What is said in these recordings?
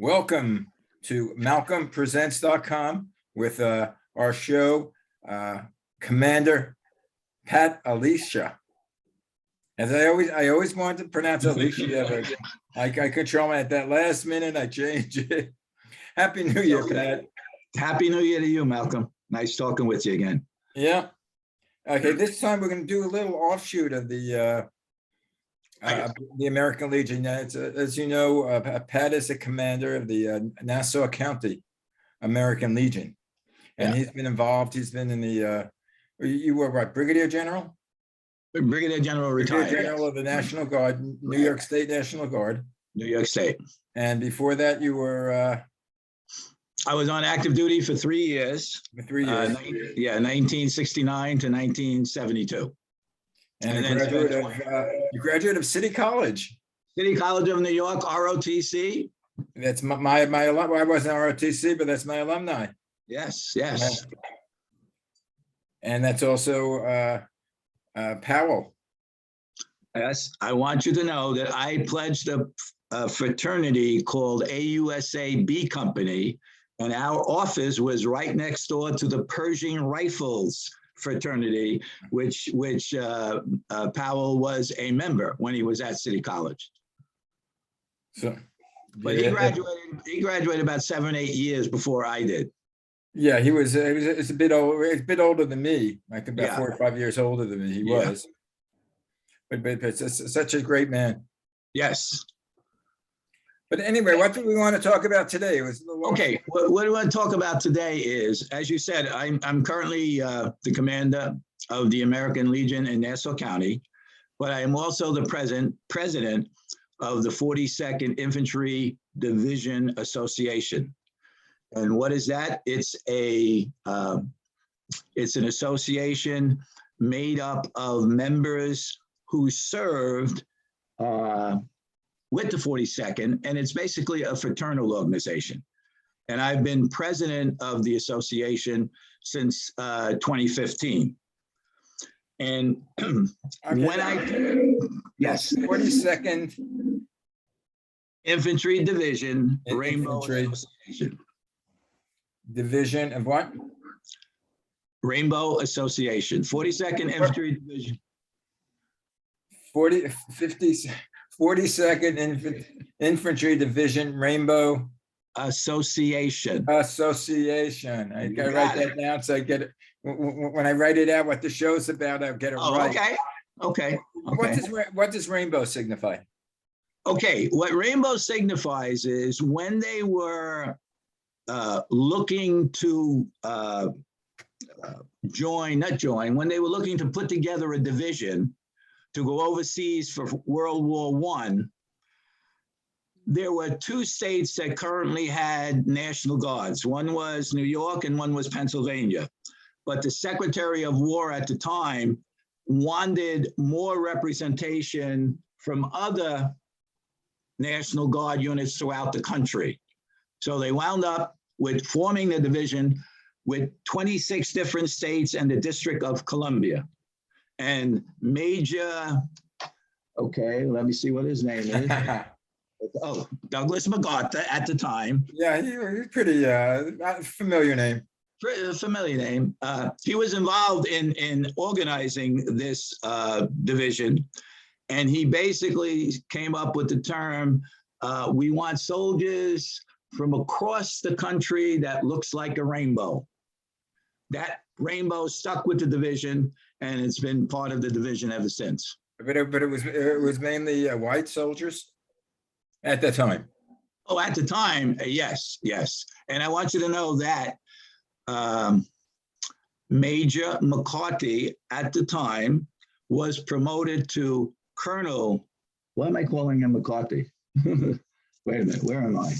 Welcome to MalcolmPresents.com with our show, Commander Pat Alesia. As I always wanted to pronounce Alesia, but I control it at that last minute. I change it. Happy New Year, Pat. Happy New Year to you, Malcolm. Nice talking with you again. Yeah. Okay, this time we're going to do a little offshoot of the American Legion. As you know, Pat is the commander of the Nassau County American Legion, and he's been involved. He's been in the. You were what, Brigadier General? Brigadier General retired. Brigadier General of the National Guard, New York State National Guard. New York State. And before that, you were. I was on active duty for 3 years. For 3 years. 1969 to 1972. And you graduate of City College. City College of New York, ROTC. That's my alumni. I wasn't ROTC, but that's my alumni. Yes. And that's also Powell. Yes, I want you to know that I pledged a fraternity called AUSA B Company, and our office was right next door to the Pershing Rifles fraternity, which Powell was a member when he was at City College. So, but he graduated about 7 or 8 years before I did. Yeah, it's a bit older than me. I think about 4 or 5 years older than me. He was. But it's such a great man. Yes. But anyway, what do we want to talk about today? Okay, what we want to talk about today is, as you said, I'm currently the commander of the American Legion in Nassau County, but I am also the president of the 42nd Infantry Division Association. And what is that? It's an association made up of members who served with the 42nd, and it's basically a fraternal organization. And I've been president of the association since 2015. And yes. 42nd Infantry Division, Rainbow Association. Division of what? Rainbow Association, 42nd Infantry Division. 42nd Infantry Division Rainbow Association. I gotta write that down so I get it. When I write it out, what the show's about, I'll get it right. Okay. What does rainbow signify? Okay, what rainbow signifies is when they were looking to when they were looking to put together a division to go overseas for World War I, there were 2 states that currently had National Guards. One was New York and one was Pennsylvania. But the Secretary of War at the time wanted more representation from other National Guard units throughout the country. So they wound up with forming the division with 26 different states and the District of Columbia. And Major, let me see what his name is. Douglas MacArthur at the time. Yeah, he's pretty familiar name. Familiar name. He was involved in organizing this division, and he basically came up with the term, we want soldiers from across the country that looks like a rainbow. That rainbow stuck with the division, and it's been part of the division ever since. But it was mainly white soldiers at that time. Oh, at the time, yes. And I want you to know that Major McCarthy at the time was promoted to Colonel. Why am I calling him McCarthy? Wait a minute, where am I?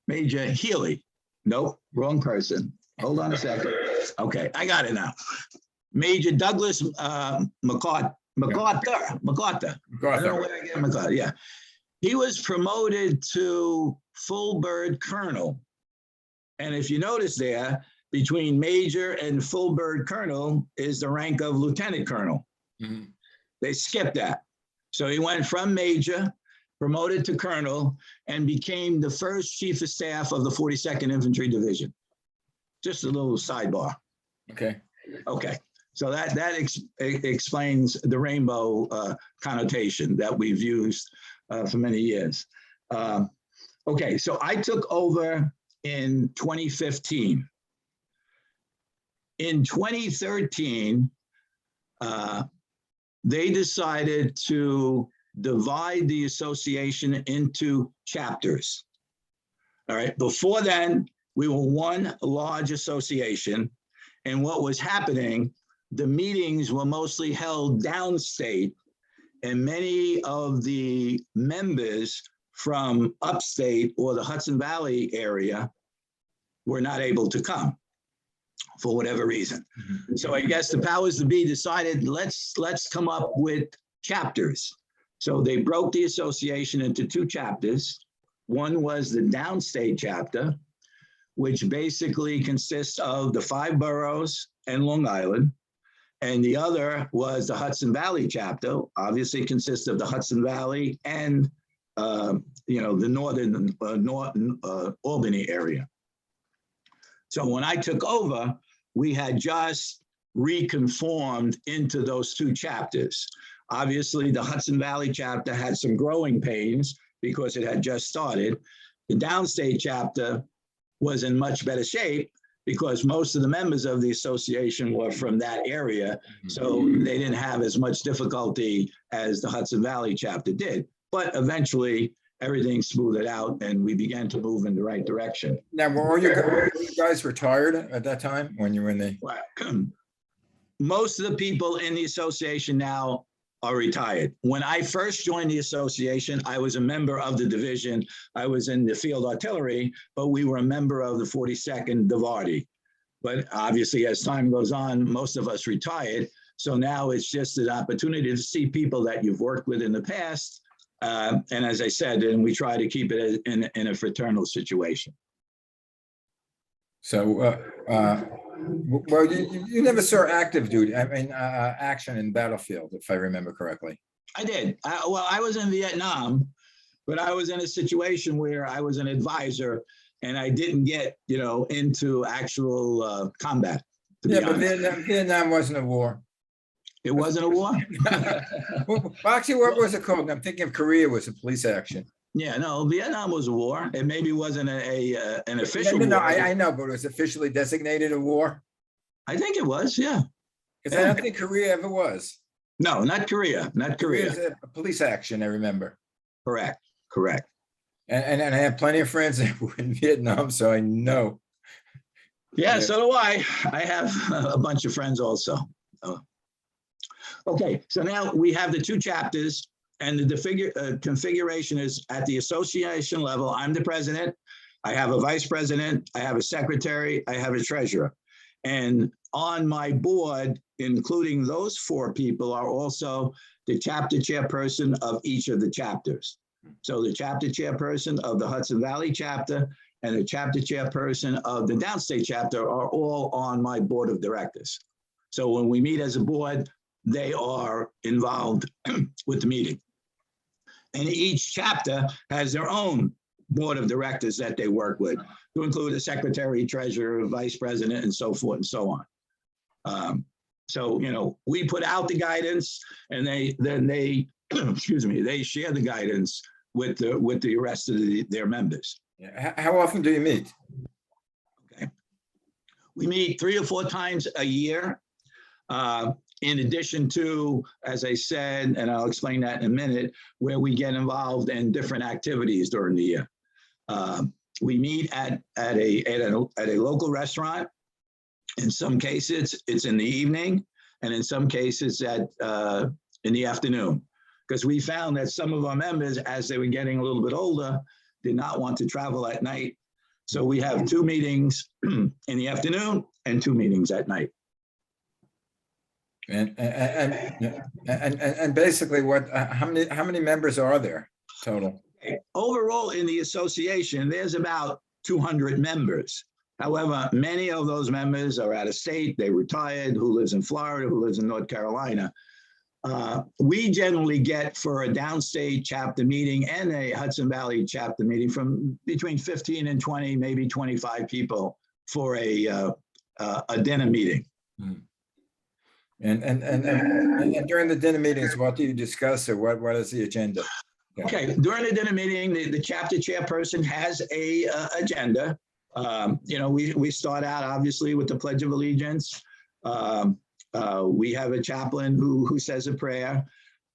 Major Healy. Nope, wrong person. Hold on a second. Okay, I got it now. Major Douglas MacArthur. I don't know where I get MacArthur. Yeah, he was promoted to full bird colonel, and if you notice there, between major and full bird colonel is the rank of lieutenant colonel. Mm-hmm. They skipped that, so he went from major promoted to colonel, and became the first chief of staff of the 42nd Infantry Division. Just a little sidebar. Okay. Okay, so that explains the rainbow connotation that we've used for many years. Okay, so I took over in 2015. In 2013, they decided to divide the association into chapters. All right, before then, we were one large association, and what was happening, the meetings were mostly held downstate, and many of the members from upstate or the Hudson Valley area were not able to come for whatever reason. Mhm. So I guess the powers to be decided, let's come up with chapters. So they broke the association into two chapters. One was the downstate chapter, which basically consists of the 5 boroughs and Long Island. And the other was the Hudson Valley chapter, obviously consists of the Hudson Valley and the northern Albany area. So when I took over, we had just reconformed into those two chapters. Obviously, the Hudson Valley chapter had some growing pains because it had just started. The downstate chapter was in much better shape because most of the members of the association were from that area. So they didn't have as much difficulty as the Hudson Valley chapter did. But eventually, everything smoothed out and we began to move in the right direction. Now, were all you guys retired at that time when you were in the? Well, most of the people in the association now are retired. When I first joined the association, I was a member of the division. I was in the field artillery, but we were a member of the 42nd Divardi. But obviously, as time goes on, most of us retired. So now it's just an opportunity to see people that you've worked with in the past. And as I said, and we try to keep it in a fraternal situation. So, well, you never saw active duty, I mean, action in battlefield, if I remember correctly. I did. Well, I was in Vietnam, but I was in a situation where I was an advisor and I didn't get, into actual combat. Yeah, but Vietnam wasn't a war. It wasn't a war? Well, actually, what was it called? I'm thinking of Korea was a police action. Yeah, no, Vietnam was a war. It maybe wasn't an official No, war. I know, but it was officially designated a war. I think it was, yeah. Because I don't think Korea ever was. No, not Korea, not Korea. It was a police action, I remember. Correct. And I have plenty of friends that were in Vietnam, so I know. Yeah, so do I. I have a bunch of friends also. Okay, so now we have the two chapters, and the configuration is at the association level. I'm the president. I have a vice president. I have a secretary. I have a treasurer. And on my board, including those 4 people, are also the chapter chairperson of each of the chapters. So the chapter chairperson of the Hudson Valley chapter and the chapter chairperson of the downstate chapter are all on my board of directors. So when we meet as a board, they are involved with the meeting. And each chapter has their own board of directors that they work with, to include a secretary, treasurer, vice president, and so forth and so on. So, we put out the guidance and they excuse me, they share the guidance with the rest of their members. Yeah. How often do you meet? Okay. We meet 3 or 4 times a year. In addition to, as I said, and I'll explain that in a minute, where we get involved in different activities during the year. We meet at a local restaurant. In some cases, it's in the evening, and in some cases in the afternoon. Because we found that some of our members, as they were getting a little bit older, did not want to travel at night. So we have 2 meetings in the afternoon and 2 meetings at night. And basically, how many members are there total? Overall, in the association, there's about 200 members. However, many of those members are out of state. They retired. Who lives in Florida? Who lives in North Carolina? We generally get for a downstate chapter meeting and a Hudson Valley chapter meeting from between 15 and 20, maybe 25 people for a dinner meeting. And during the dinner meetings, what do you discuss, or what is the agenda? Okay, during the dinner meeting, the chapter chairperson has a agenda. We start out obviously with the Pledge of Allegiance. We have a chaplain who says a prayer.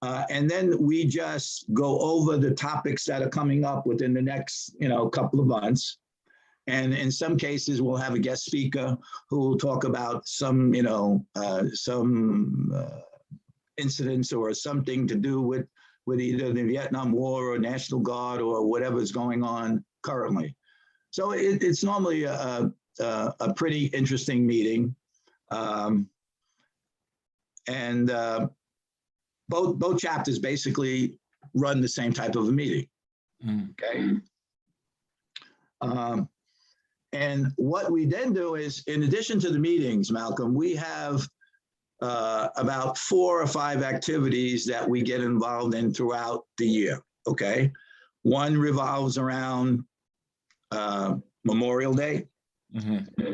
And then we just go over the topics that are coming up within the next, couple of months. And in some cases, we'll have a guest speaker who will talk about some incidents or something to do with either the Vietnam War or National Guard or whatever's going on currently. So it's normally a pretty interesting meeting. Both chapters basically run the same type of a meeting. Okay. And what we then do is, in addition to the meetings, Malcolm, we have about 4 or 5 activities that we get involved in throughout the year. Okay. One revolves around Memorial Day,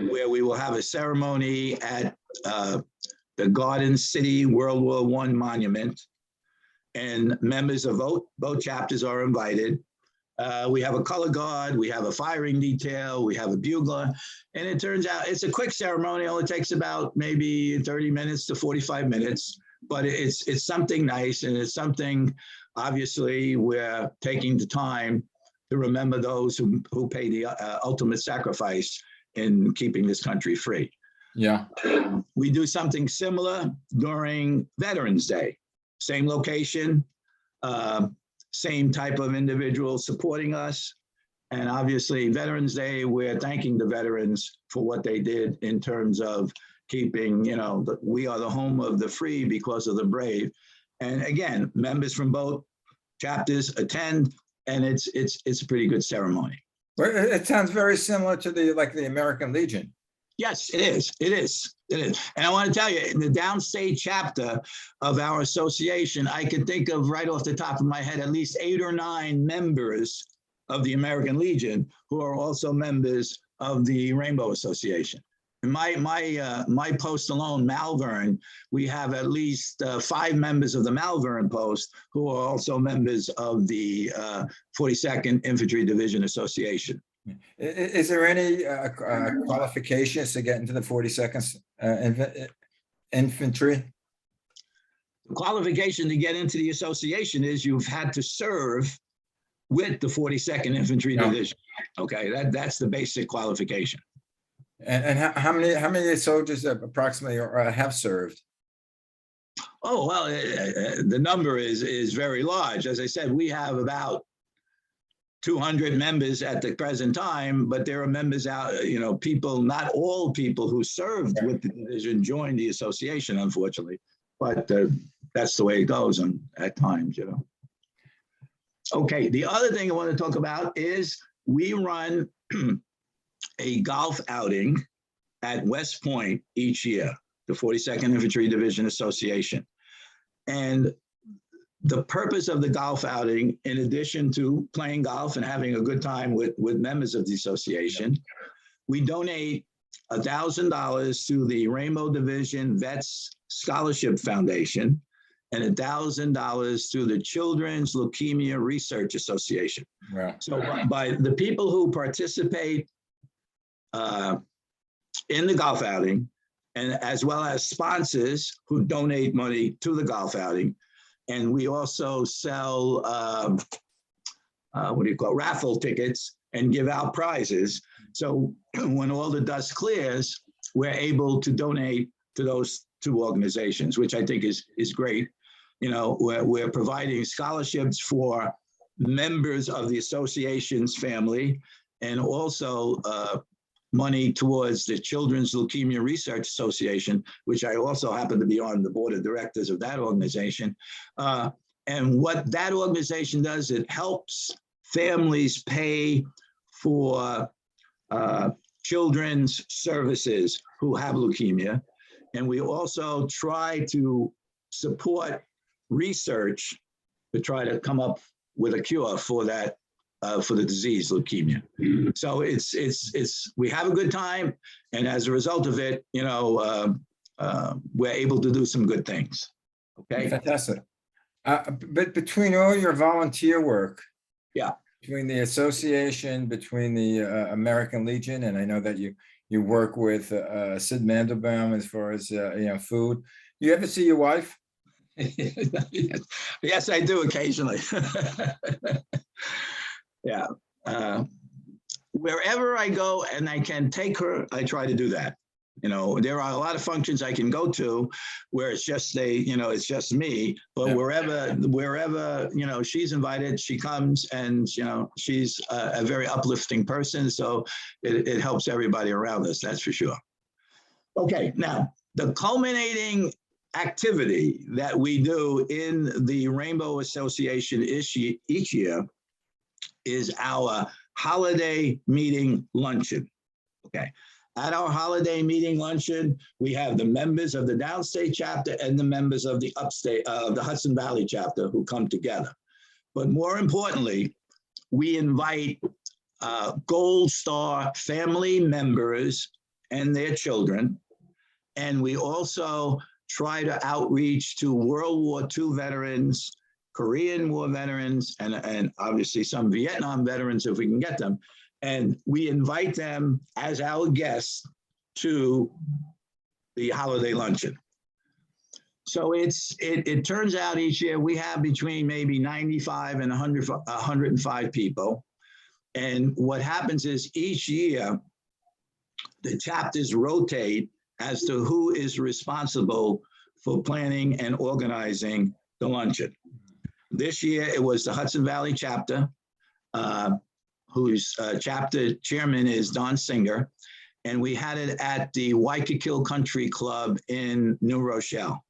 where we will have a ceremony at the Garden City World War I Monument, and members of both chapters are invited. We have a color guard, we have a firing detail, we have a bugler, and it turns out it's a quick ceremony. Only takes about maybe 30 minutes to 45 minutes, but it's something nice, and it's something, obviously, we're taking the time to remember those who pay the ultimate sacrifice in keeping this country free. Yeah. We do something similar during Veterans Day. Same location, same type of individual supporting us. And obviously, Veterans Day, we're thanking the veterans for what they did in terms of keeping, we are the home of the free because of the brave. And again, members from both chapters attend, and it's a pretty good ceremony. Well, it sounds very similar to the American Legion. Yes, it is. It is. It is. And I want to tell you, in the downstate chapter of our association, I can think of right off the top of my head at least 8 or 9 members of the American Legion who are also members of the Rainbow Association. In my post alone, Malvern, we have at least 5 members of the Malvern post who are also members of the 42nd Infantry Division Association. Is there any qualifications to get into the 42nd Infantry? The qualification to get into the association is you've had to serve with the 42nd Infantry Division. Okay, that's the basic qualification. And how many soldiers approximately have served? Oh, well, the number is very large. As I said, we have about 200 members at the present time, but there are members out, people, not all people who served with the division joined the association, unfortunately, but that's the way it goes at times, Okay, the other thing I want to talk about is we run a golf outing at West Point each year, the 42nd Infantry Division Association. And the purpose of the golf outing, in addition to playing golf and having a good time with members of the association, we donate $1,000 to the Rainbow Division Vets Scholarship Foundation and $1,000 to the Children's Leukemia Research Association. Wow. So by the people who participate in the golf outing, and as well as sponsors who donate money to the golf outing, and we also sell, raffle tickets and give out prizes. So when all the dust clears, we're able to donate to those 2 organizations, which I think is great. We're providing scholarships for members of the association's family, and also money towards the Children's Leukemia Research Association, which I also happen to be on the board of directors of that organization. And what that organization does, it helps families pay for children's services who have leukemia. And we also try to support research to try to come up with a cure for that, for the disease, leukemia. So we have a good time, and as a result of it, we're able to do some good things. Okay. Fantastic. But between all your volunteer work, Yeah. between the association, between the American Legion, and I know that you work with Sid Mandelbaum as far as food. You ever see your wife? Yes, I do occasionally. Yeah. Wherever I go and I can take her, I try to do that. There are a lot of functions I can go to where it's just it's just me, but Yeah. wherever, she's invited, she comes, and, she's a very uplifting person. So it helps everybody around us. That's for sure. Okay. Now, the culminating activity that we do in the Rainbow Association each year is our holiday meeting luncheon. Okay. At our holiday meeting luncheon, we have the members of the downstate chapter and the members of the upstate, the Hudson Valley chapter, who come together. But more importantly, we invite Gold Star family members and their children. And we also try to outreach to World War II veterans, Korean War veterans, and obviously some Vietnam veterans if we can get them. And we invite them as our guests to the holiday luncheon. So it turns out each year we have between maybe 95 and 105 people. And what happens is each year, the chapters rotate as to who is responsible for planning and organizing the luncheon. This year, it was the Hudson Valley chapter, whose chapter chairman is Don Singer, and we had it at the Waikiki Country Club in New Rochelle.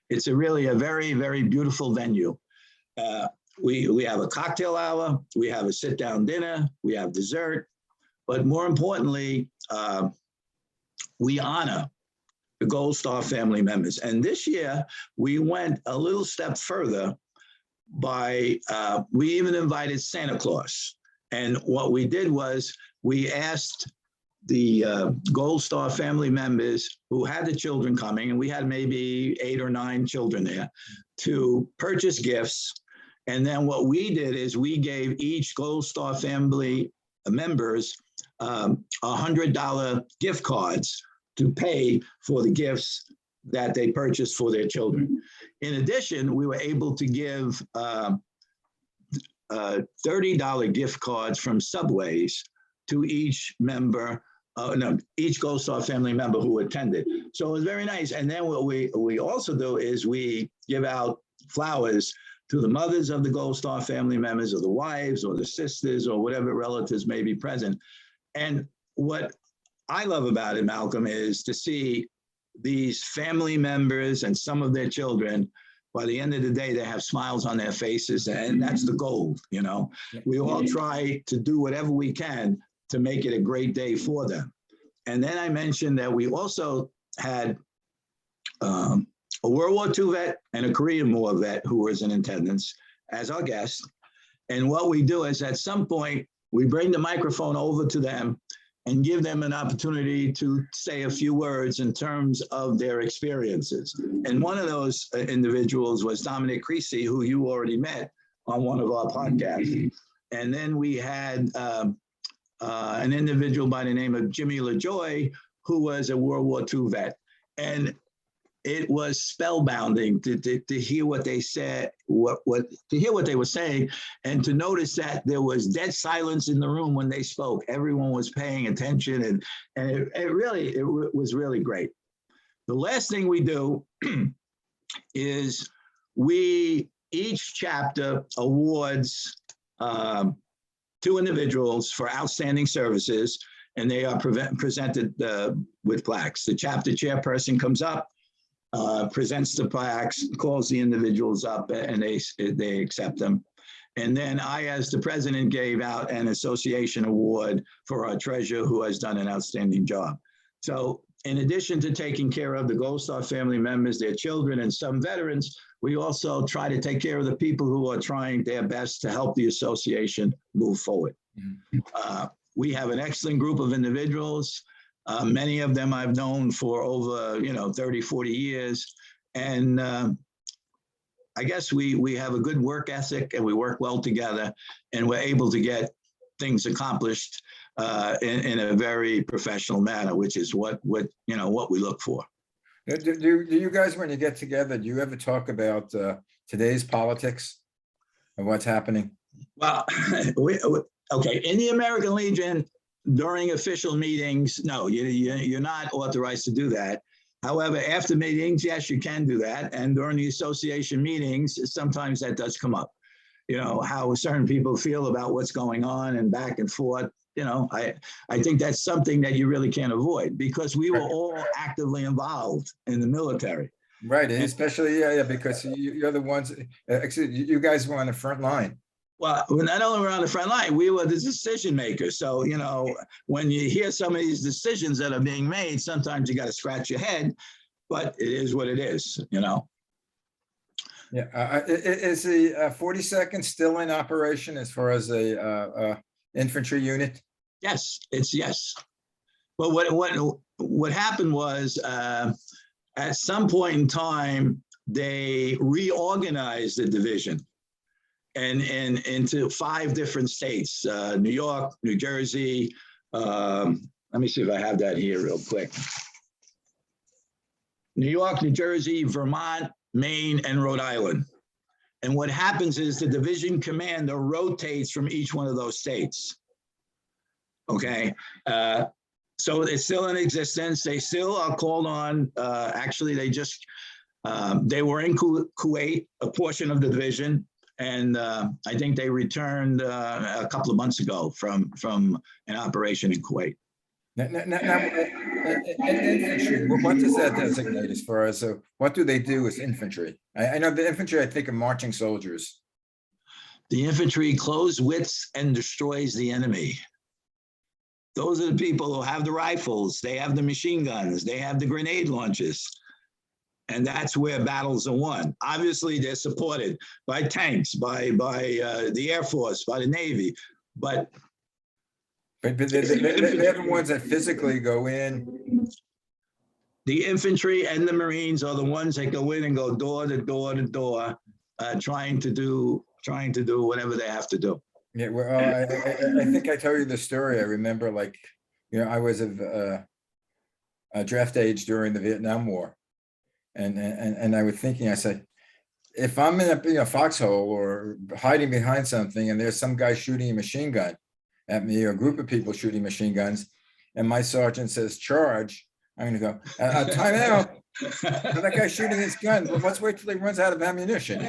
It's really a very, very beautiful venue. We have a cocktail hour, we have a sit-down dinner, we have dessert, but more importantly, we honor the Gold Star family members. And this year, we went a little step further by, we even invited Santa Claus. And what we did was we asked the Gold Star family members who had the children coming, and we had maybe 8 or 9 children there, to purchase gifts. And then what we did is we gave each Gold Star family members $100 gift cards to pay for the gifts that they purchased for their children. In addition, we were able to give $30 gift cards from Subways to each member, each Gold Star family member who attended. So it was very nice. And then what we also do is we give out flowers to the mothers of the Gold Star family members, or the wives, or the sisters, or whatever relatives may be present. And what I love about it, Malcolm, is to see these family members and some of their children, by the end of the day, they have smiles on their faces, and that's the goal, We all try to do whatever we can to make it a great day for them. And then I mentioned that we also had a World War II vet and a Korean War vet who was in attendance as our guest. And what we do is at some point, we bring the microphone over to them and give them an opportunity to say a few words in terms of their experiences. And one of those individuals was Dominic Creasy, who you already met on one of our podcasts. And then we had an individual by the name of Jimmy LaJoy, who was a World War II vet. And it was spellbinding to hear what they said, to hear what they were saying, and to notice that there was dead silence in the room when they spoke. Everyone was paying attention, and it was really great. The last thing we do is each chapter awards 2 individuals for outstanding services, and they are presented with plaques. The chapter chairperson comes up, presents the plaques, calls the individuals up, and they accept them. And then I, as the president, gave out an association award for our treasurer who has done an outstanding job. So in addition to taking care of the Gold Star family members, their children, and some veterans, we also try to take care of the people who are trying their best to help the association move forward. We have an excellent group of individuals. Many of them I've known for over 30, 40 years. And I guess we have a good work ethic, and we work well together, and we're able to get things accomplished in a very professional manner, which is what we look for. Do you guys, when you get together, do you ever talk about today's politics and what's happening? Well, okay, in the American Legion, during official meetings, no, you're not authorized to do that. However, after meetings, yes, you can do that. And during the association meetings, sometimes that does come up. How certain people feel about what's going on and back and forth. I think that's something that you really can't avoid, because we were all actively involved in the military. Right, especially, because you're the ones, you guys were on the front line. Well, not only were we on the front line, we were the decision makers. So, when you hear some of these decisions that are being made, sometimes you got to scratch your head, but it is what it is, Yeah. Is the 42nd still in operation as far as a infantry unit? Yes, yes. Well, what happened was at some point in time, they reorganized the division and into 5 different states: New York, New Jersey. Let me see if I have that here real quick. New York, New Jersey, Vermont, Maine, and Rhode Island. And what happens is the division commander rotates from each one of those states. Okay. So it's still in existence. They still are called on. Actually, they were in Kuwait, a portion of the division. And I think they returned a couple of months ago from an operation in Kuwait. Now, infantry, what does that designate as far as, what do they do as infantry? I know the infantry, I think, of marching soldiers. The infantry close wits and destroys the enemy. Those are the people who have the rifles, they have the machine guns, they have the grenade launchers. And that's where battles are won. Obviously, they're supported by tanks, by the Air Force, by the Navy, but they're the ones that physically go in. The infantry and the Marines are the ones that go in and go door to door to door, trying to do whatever they have to do. Yeah, well, I think I told you the story. I remember, I was of draft age during the Vietnam War, and I was thinking, I said, if I'm in a foxhole or hiding behind something, and there's some guy shooting a machine gun at me, or a group of people shooting machine guns, and my sergeant says charge, I'm going to go, time out. That guy's shooting his gun. Well, let's wait till he runs out of ammunition.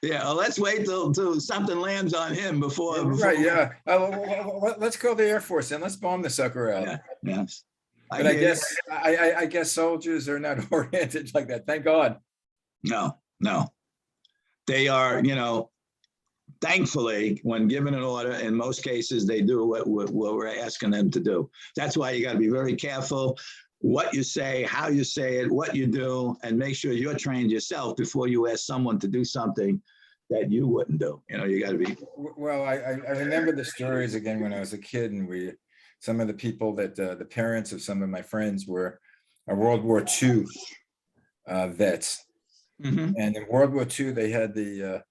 Yeah, well, let's wait till something lands on him before. Right, yeah. Let's call the Air Force and let's bomb the sucker out. Yeah, yes. But I guess soldiers are not oriented like that. Thank God. No. They are, thankfully, when given an order, in most cases, they do what we're asking them to do. That's why you got to be very careful what you say, how you say it, what you do, and make sure you're trained yourself before you ask someone to do something that you wouldn't do. You got to be. Well, I remember the stories again when I was a kid, and some of the people that the parents of some of my friends were World War II vets. Mm-hmm. And in World War II, they had the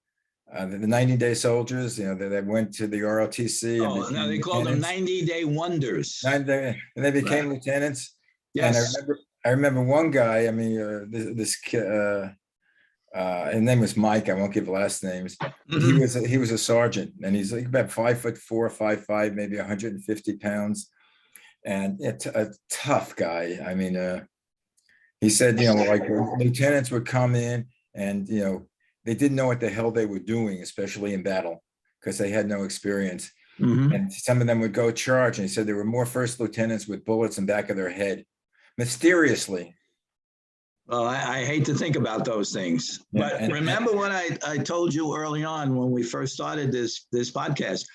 90-day soldiers, that went to the ROTC. Oh, no, they called them 90-day wonders. 90-day, and they became lieutenants. Yes. And I remember one guy. I mean, this kid, his name was Mike. I won't give last names. Mm-hmm. He was a sergeant, and he's like about 5'4", 5'5", maybe 150 pounds, and a tough guy. I mean, he said, lieutenants would come in, and they didn't know what the hell they were doing, especially in battle, because they had no experience. Mm-hmm. And some of them would go charge, and he said there were more first lieutenants with bullets in the back of their head, mysteriously. Well, I hate to think about those things, but remember when I told you early on when we first started this podcast,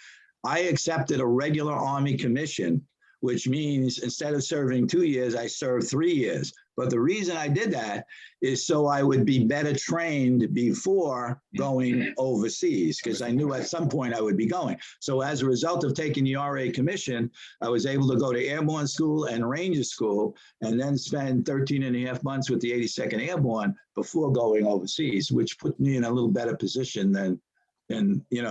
I accepted a regular Army commission which means instead of serving 2 years, I served 3 years. But the reason I did that is so I would be better trained before going overseas, because I knew at some point I would be going. So as a result of taking the RA commission, I was able to go to airborne school and ranger school, and then spend 13 and a half months with the 82nd Airborne before going overseas, which put me in a little better position than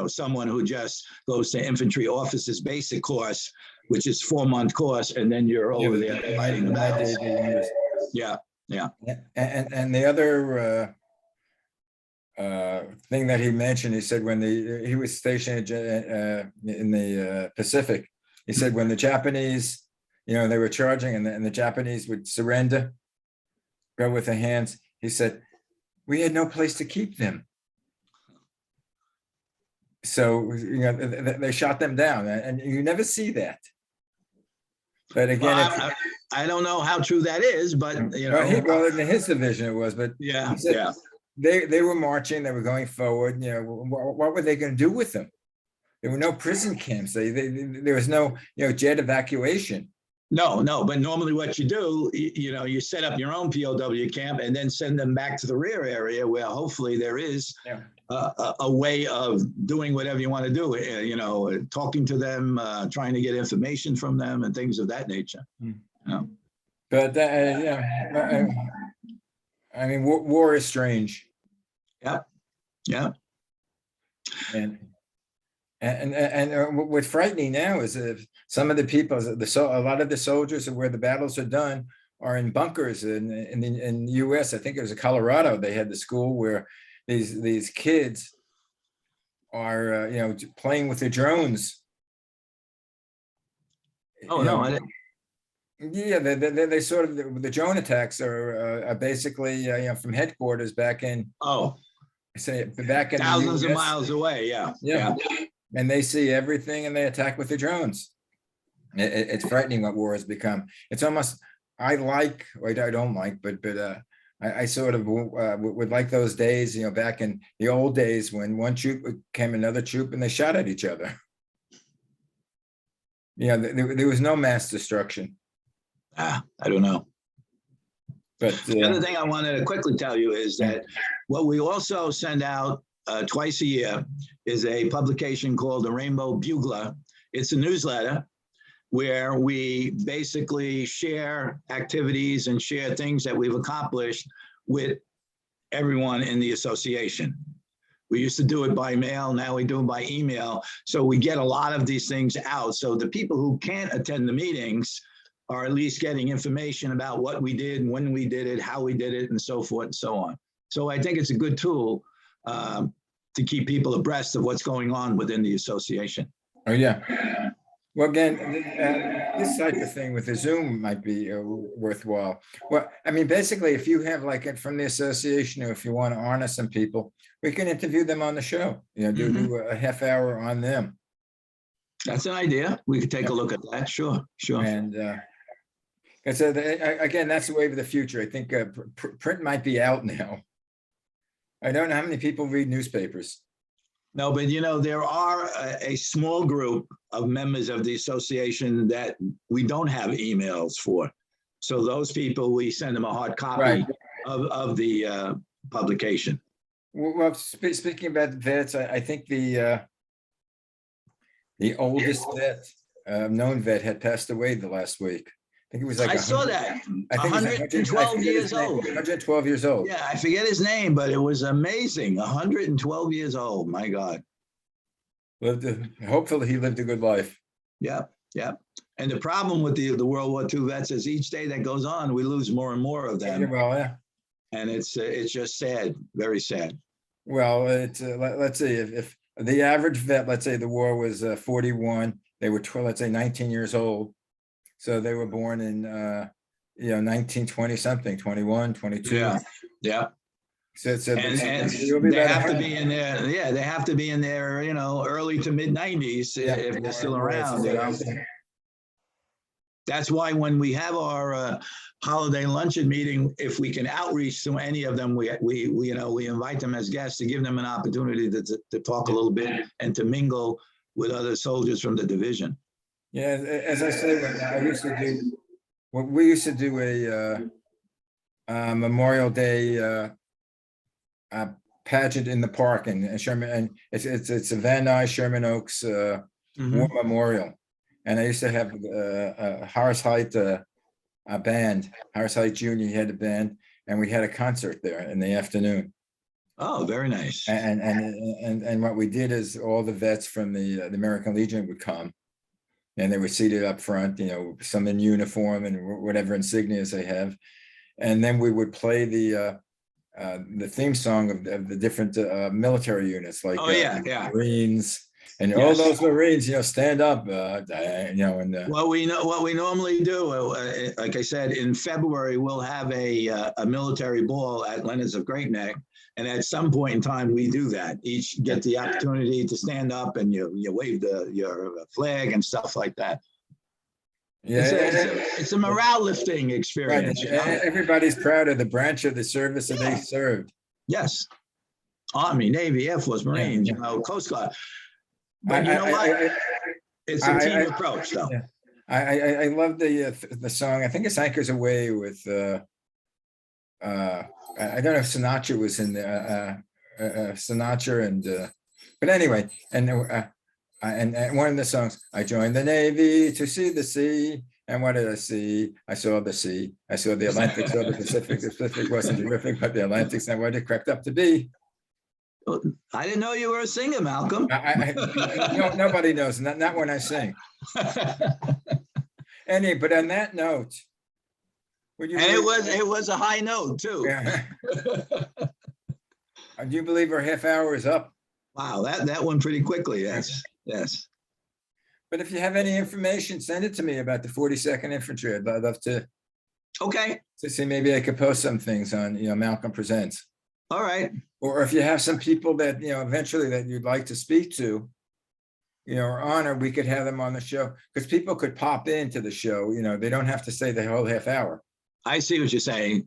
someone who just goes to infantry officers basic course, which is 4-month course, and then you're over there fighting the battles. Yeah. And the other thing that he mentioned, he said when he was stationed in the Pacific, he said when the Japanese, they were charging and the Japanese would surrender, go with their hands. He said, we had no place to keep them. So, they shot them down, and you never see that. But again, I don't know how true that is, but well, in his division it was, but yeah, he said yeah. They were marching, they were going forward. What were they going to do with them? There were no prison camps. There was no jet evacuation. No, but normally what you do, you set up your own POW camp and then send them back to the rear area where hopefully there is a way of doing whatever you want to do, talking to them, trying to get information from them and things of that nature. But, I mean, war is strange. Yeah. And what's frightening now is that some of the people, a lot of the soldiers where the battles are done are in bunkers in the U.S. I think it was in Colorado. They had the school where these kids are playing with the drones. Oh no! I didn't. Yeah, they sort of the drone attacks are basically from headquarters back in back in thousands of miles away. Yeah. And they see everything and they attack with the drones. It's frightening what war has become. It's almost I don't like, but I sort of would like those days, back in the old days when one troop came another troop and they shot at each other. There was no mass destruction. I don't know. But the other thing I wanted to quickly tell you is that what we also send out twice a year is a publication called the Rainbow Bugler. It's a newsletter where we basically share activities and share things that we've accomplished with everyone in the association. We used to do it by mail, now we do it by email. So we get a lot of these things out. So the people who can't attend the meetings are at least getting information about what we did, when we did it, how we did it, and so forth and so on. So I think it's a good tool to keep people abreast of what's going on within the association. Oh, yeah. Well, again, this type of thing with the Zoom might be worthwhile. Well, I mean, basically, if you have from the association, or if you want to honor some people, we can interview them on the show, do a half hour on them. That's an idea. We could take a look at that. Sure. And so again, that's the wave of the future. I think print might be out now. I don't know how many people read newspapers. No, but there are a small group of members of the association that we don't have emails for. So those people, we send them a hard copy of the publication. Well, speaking about vets, I think the oldest vet, known vet, had passed away the last week. I think it was like I saw that. I think 112 years old. 112 years old. Yeah, I forget his name, but it was amazing. 112 years old. My God. Hopefully he lived a good life. Yeah. And the problem with the World War II vets is each day that goes on, we lose more and more of them. Yeah. And it's just sad, very sad. Well, let's see, if the average vet, let's say the war was 41, they were let's say 19 years old. So they were born in 1920 something, 21, 22. Yeah. So and they have to be in there. Yeah, they have to be in there, early to mid 90s if they're still around. That's why when we have our holiday luncheon meeting, if we can outreach to any of them, we invite them as guests to give them an opportunity to talk a little bit and to mingle with other soldiers from the division. Yeah, as I say, when I used to do, what we used to do a Memorial Day pageant in the park in Sherman, and it's a Van Nuys Sherman Oaks War Mhm. Memorial. And I used to have Horace Height a band, Horace Height Jr. He had a band, and we had a concert there in the afternoon. Oh, very nice. And what we did is all the vets from the American Legion would come, and they were seated up front, some in uniform and whatever insignias they have, and then we would play the theme song of the different military units, like Oh, yeah. Marines, and all Yes. those Marines, stand up, and What we normally do, like I said, in February, we'll have a military ball at Leonard's of Great Neck. And at some point in time, we do that. Each get the opportunity to stand up and you wave your flag and stuff like that. yeah, It's a morale lifting right. experience. Everybody's proud of the branch of the service that they served. Yes. Army, Navy, Air Force, Marines, Coast Guard. But you know what? It's a team approach, though. Yeah. I love the song. I think it's Anchors Away with I don't know if Sinatra was in there, Sinatra and but anyway, and one of the songs, I joined the Navy to see the sea. And what did I see? I saw the sea. I saw the Atlantic, saw the Pacific. The Pacific wasn't terrific, but the Atlantic's not what it cracked up to be. I didn't know you were a singer, Malcolm. No, nobody knows, not when I sing. But on that note, would you? And it was a high note too. Yeah. Do you believe our half hour is up? Wow, that went pretty quickly. Yes. But if you have any information, send it to me about the 42nd Infantry. I'd love to. Okay. To see, maybe I could post some things on Malcolm Presents. All right. Or if you have some people that eventually that you'd like to speak to, or honor, we could have them on the show, because people could pop into the show. They don't have to stay the whole half hour. I see what you're saying.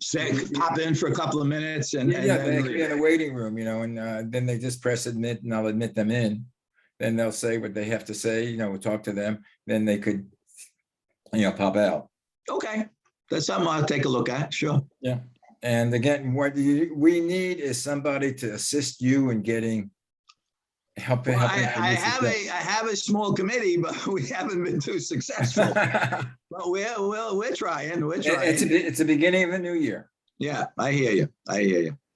Pop in for a couple of minutes and they could be in the waiting room, and then they just press admit, and I'll admit them in. Then they'll say what they have to say. We'll talk to them. Then they could, pop out. Okay, that's something I'll take a look at. Sure. Yeah. And again, what we need is somebody to assist you in getting help. Well, I have a small committee, but we haven't been too successful. But we're trying. It's the beginning of a new year. Yeah, I hear you.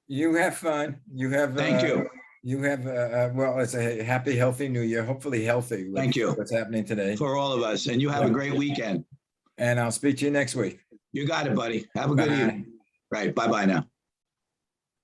You have fun. Thank you. You have it's a happy, healthy new year. Hopefully healthy. Thank you. What's happening today for all of us, and you have a great weekend. And I'll speak to you next week. You got it, buddy. Have a good evening. Right. Bye-bye now.